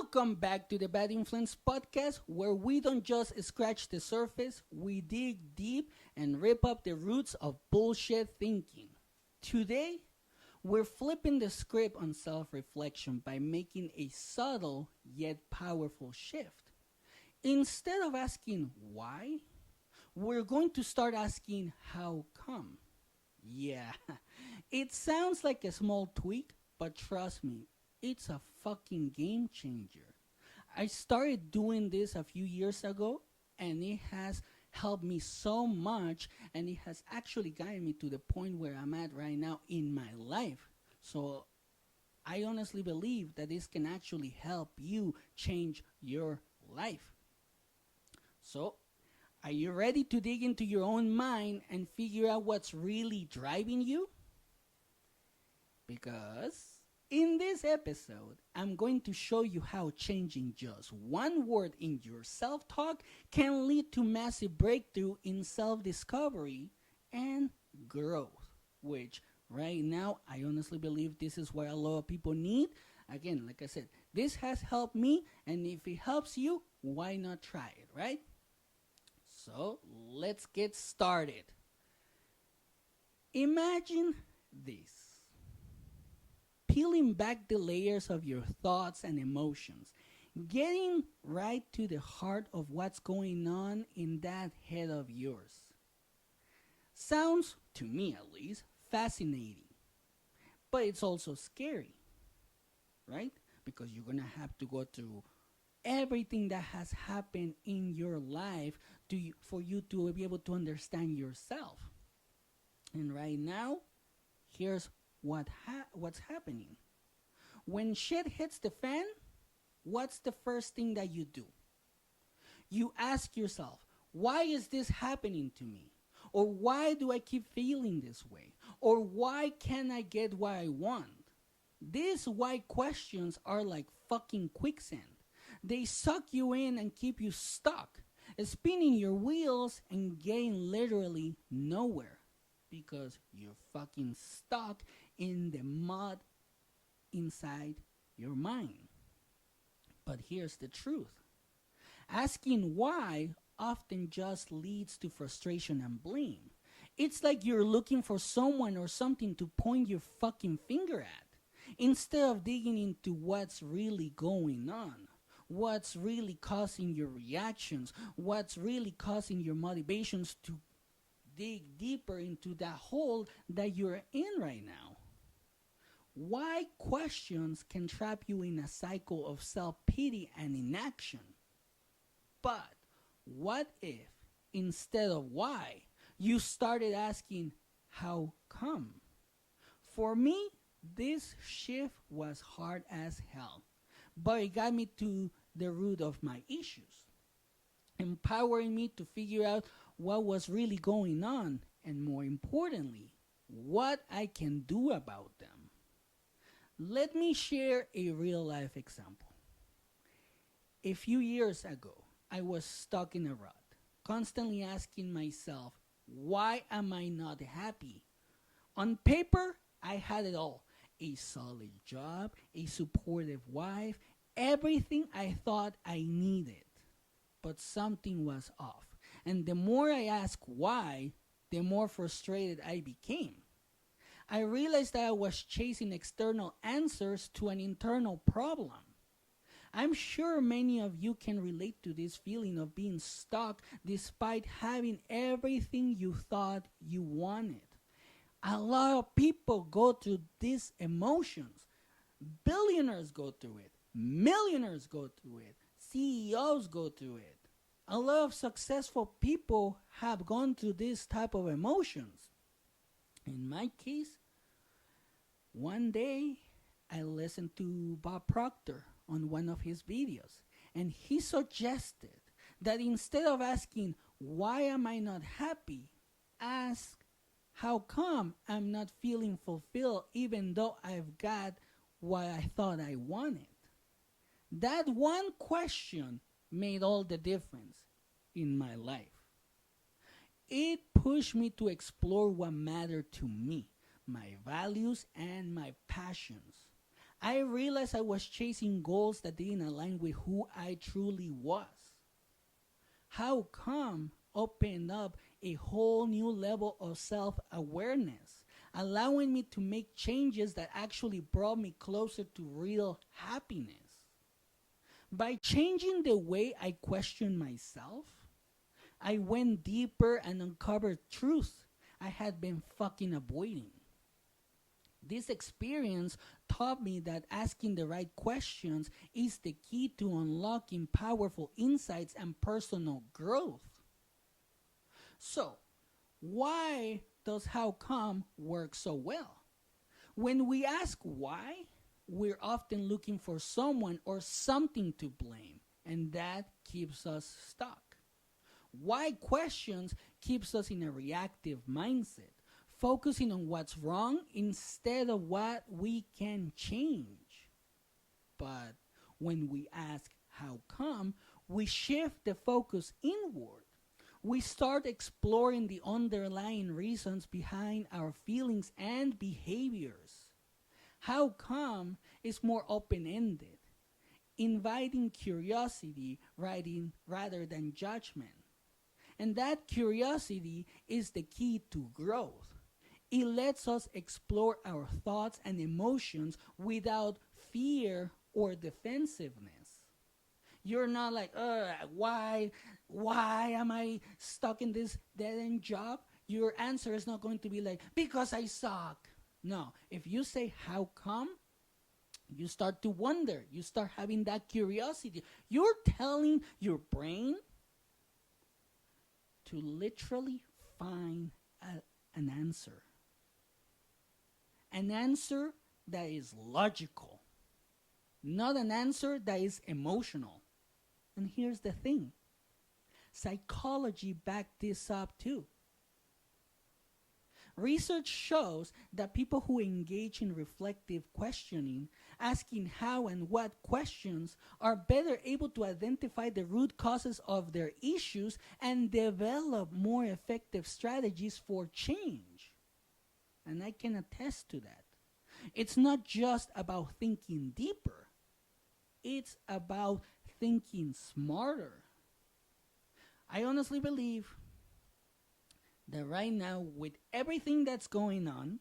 Welcome back to the Bad Influence podcast, where we don't just scratch the surface, we dig deep and rip up the roots of bullshit thinking. Today, we're flipping the script on self reflection by making a subtle yet powerful shift. Instead of asking why, we're going to start asking how come. Yeah, it sounds like a small tweak, but trust me, it's a fucking game changer. I started doing this a few years ago and it has helped me so much, and it has actually gotten me to the point where I'm at right now in my life. So I honestly believe that this can actually help you change your life. So, are you ready to dig into your own mind and figure out what's really driving you? Because in this episode, I'm going to show you how changing just one word in your self talk can lead to massive breakthrough in self discovery and growth. Which, right now, I honestly believe this is what a lot of people need. Again, like I said, this has helped me, and if it helps you, why not try it, right? So, let's get started. Imagine this: peeling back the layers of your thoughts and emotions, getting right to the heart of what's going on in that head of yours. Sounds, to me at least, fascinating, but it's also scary, right? Because you're gonna have to go through everything that has happened in your life for you to be able to understand yourself. And right now, here's what's happening. When shit hits the fan, what's the first thing that you do? You ask yourself, why is this happening to me? Or why do I keep feeling this way? Or why can't I get what I want? These why questions are like fucking quicksand. They suck you in and keep you stuck, spinning your wheels and getting literally nowhere because you're fucking stuck in the mud inside your mind. But here's the truth: asking why often just leads to frustration and blame. It's like you're looking for someone or something to point your fucking finger at, instead of digging into what's really going on, what's really causing your reactions, what's really causing your motivations to dig deeper into that hole that you're in right now. Why questions can trap you in a cycle of self-pity and inaction. But what if, instead of why, you started asking how come? For me, this shift was hard as hell, but it got me to the root of my issues, empowering me to figure out what was really going on, and more importantly, what I can do about them. Let me share a real life example. A few years ago, I was stuck in a rut, constantly asking myself, why am I not happy? On paper, I had it all: a solid job, a supportive wife, everything I thought I needed. But something was off. And the more I asked why, the more frustrated I became. I realized that I was chasing external answers to an internal problem. I'm sure many of you can relate to this feeling of being stuck despite having everything you thought you wanted. A lot of people go through these emotions. Billionaires go through it. Millionaires go through it. CEOs go through it. A lot of successful people have gone through this type of emotions. In my case, one day I listened to Bob Proctor on one of his videos, and he suggested that instead of asking, why am I not happy, ask, how come I'm not feeling fulfilled even though I've got what I thought I wanted? That one question made all the difference in my life. It pushed me to explore what mattered to me, my values and my passions. I realized I was chasing goals that didn't align with who I truly was. How come opened up a whole new level of self awareness, allowing me to make changes that actually brought me closer to real happiness. By changing the way I question myself, I went deeper and uncovered truths I had been fucking avoiding. This experience taught me that asking the right questions is the key to unlocking powerful insights and personal growth. So, why does how come work so well? When we ask why, we're often looking for someone or something to blame, and that keeps us stuck. Why questions keeps us in a reactive mindset, focusing on what's wrong instead of what we can change. But when we ask how come, we shift the focus inward. We start exploring the underlying reasons behind our feelings and behaviors. How come is more open ended, inviting curiosity rather than judgment. And that curiosity is the key to growth. It lets us explore our thoughts and emotions without fear or defensiveness. You're not like, why am I stuck in this dead end job? Your answer is not going to be like, because I suck. No, if you say, how come? You start to wonder. You start having that curiosity. You're telling your brain to literally find an answer. An answer that is logical, not an answer that is emotional. And here's the thing. Psychology backed this up too. Research shows that people who engage in reflective questioning, asking how and what questions, are better able to identify the root causes of their issues and develop more effective strategies for change. And I can attest to that. It's not just about thinking deeper, it's about thinking smarter. I honestly believe that right now, with everything that's going on,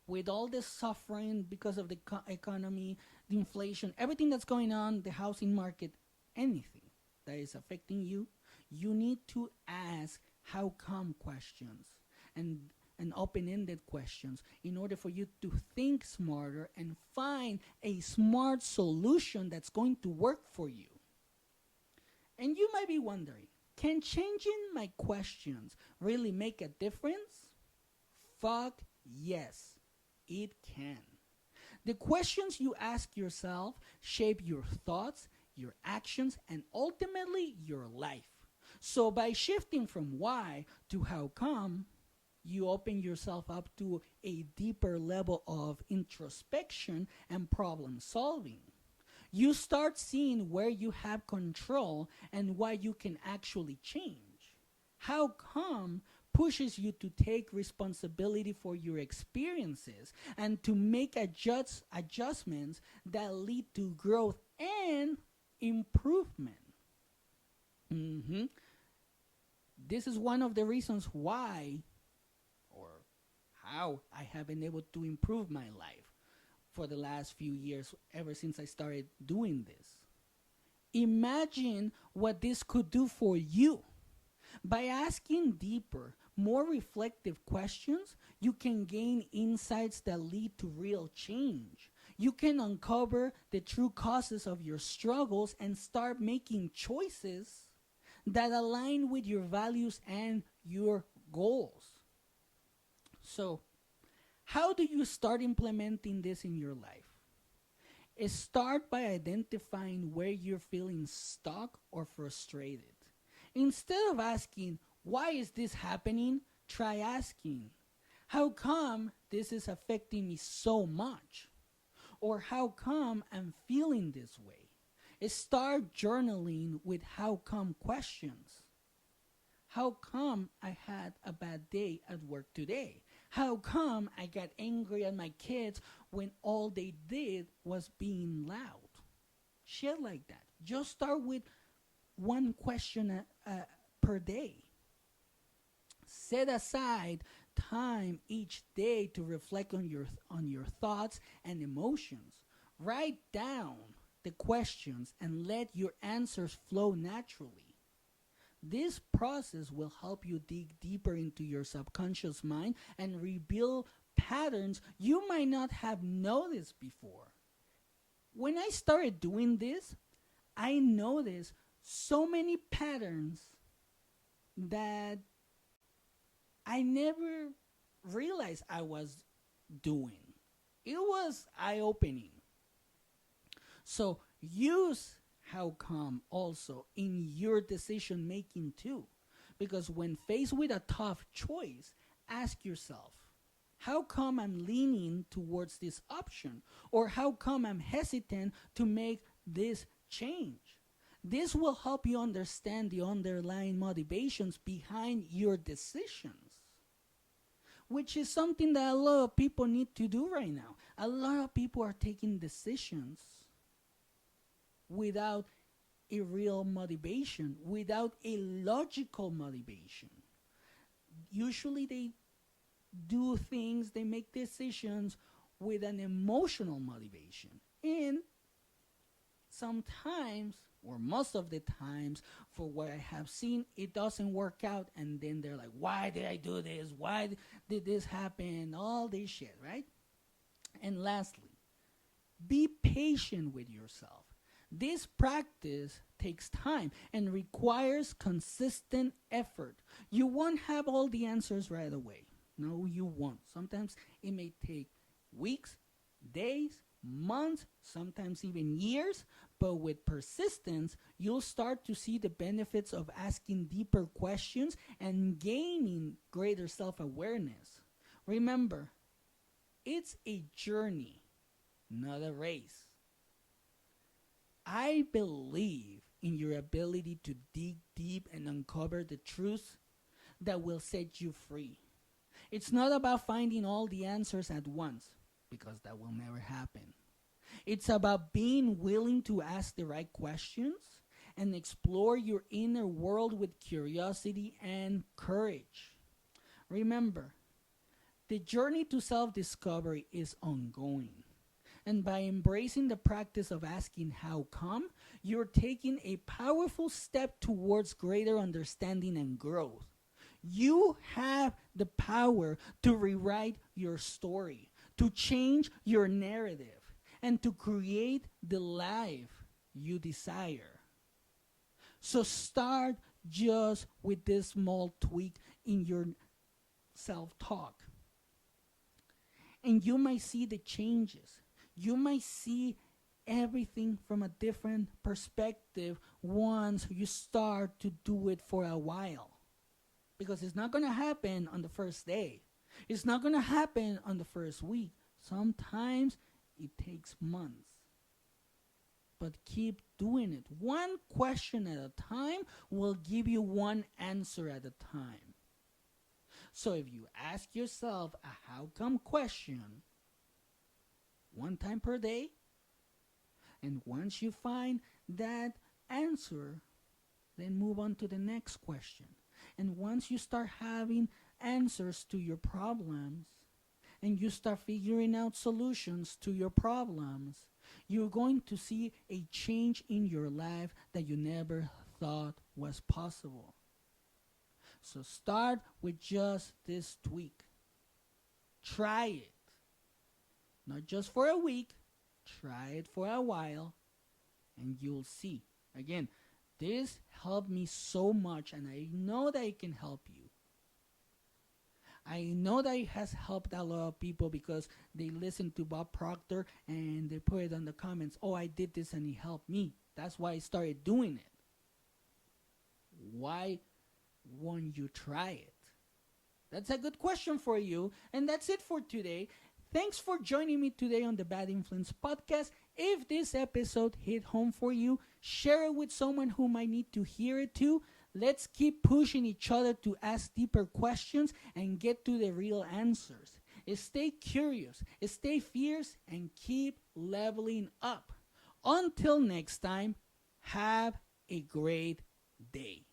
with all this suffering because of the economy, the inflation, everything that's going on, the housing market, anything that is affecting you, you need to ask how come questions and open-ended questions in order for you to think smarter and find a smart solution that's going to work for you. And you might be wondering, can changing my questions really make a difference? Fuck yes, it can. The questions you ask yourself shape your thoughts, your actions, and ultimately your life. So by shifting from why to how come, you open yourself up to a deeper level of introspection and problem solving. You start seeing where you have control and what you can actually change. How come pushes you to take responsibility for your experiences and to make adjustments that lead to growth and improvement. This is one of the reasons why or how I have been able to improve my life for the last few years, ever since I started doing this. Imagine what this could do for you. By asking deeper, more reflective questions, you can gain insights that lead to real change. You can uncover the true causes of your struggles and start making choices that align with your values and your goals. So, how do you start implementing this in your life? Start by identifying where you're feeling stuck or frustrated. Instead of asking, why is this happening? Try asking, how come this is affecting me so much? Or how come I'm feeling this way? Start journaling with how come questions. How come I had a bad day at work today? How come I got angry at my kids when all they did was being loud? Shit like that. Just start with one question per day. Set aside time each day to reflect on your thoughts and emotions. Write down the questions and let your answers flow naturally. This process will help you dig deeper into your subconscious mind and reveal patterns you might not have noticed before. When I started doing this, I noticed so many patterns that I never realized I was doing. It was eye opening. So use how come also in your decision making too. Because when faced with a tough choice, ask yourself, how come I'm leaning towards this option? Or how come I'm hesitant to make this change? This will help you understand the underlying motivations behind your decisions, which is something that a lot of people need to do right now. A lot of people are taking decisions without a real motivation, without a logical motivation. Usually they do things, they make decisions with an emotional motivation. And sometimes, or most of the times, for what I have seen, it doesn't work out. And then they're like, why did I do this? Why did this happen? All this shit, right? And lastly, be patient with yourself. This practice takes time and requires consistent effort. You won't have all the answers right away. No, you won't. Sometimes it may take weeks, days, months, sometimes even years, but with persistence, you'll start to see the benefits of asking deeper questions and gaining greater self-awareness. Remember, it's a journey, not a race. I believe in your ability to dig deep and uncover the truths that will set you free. It's not about finding all the answers at once, because that will never happen. It's about being willing to ask the right questions and explore your inner world with curiosity and courage. Remember, the journey to self-discovery is ongoing. And by embracing the practice of asking how come, you're taking a powerful step towards greater understanding and growth. You have the power to rewrite your story, to change your narrative, and to create the life you desire. So start just with this small tweak in your self-talk. And you might see the changes. You might see everything from a different perspective once you start to do it for a while. Because it's not going to happen on the first day. It's not going to happen on the first week. Sometimes it takes months. But keep doing it. One question at a time will give you one answer at a time. So if you ask yourself a how come question one time per day, and once you find that answer, then move on to the next question. And once you start having answers to your problems, and you start figuring out solutions to your problems, you're going to see a change in your life that you never thought was possible. So start with just this tweak. Try it. Not just for a week. Try it for a while, and you'll see. Again, this helped me so much, and I know that it can help you. I know that it has helped a lot of people because they listen to Bob Proctor and they put it on the comments, oh, I did this and it helped me. That's why I started doing it. Why won't you try it? That's a good question for you. And that's it for today. Thanks for joining me today on the Bad Influence podcast. If this episode hit home for you, share it with someone who might need to hear it too. Let's keep pushing each other to ask deeper questions and get to the real answers. Stay curious, stay fierce, and keep leveling up. Until next time, have a great day.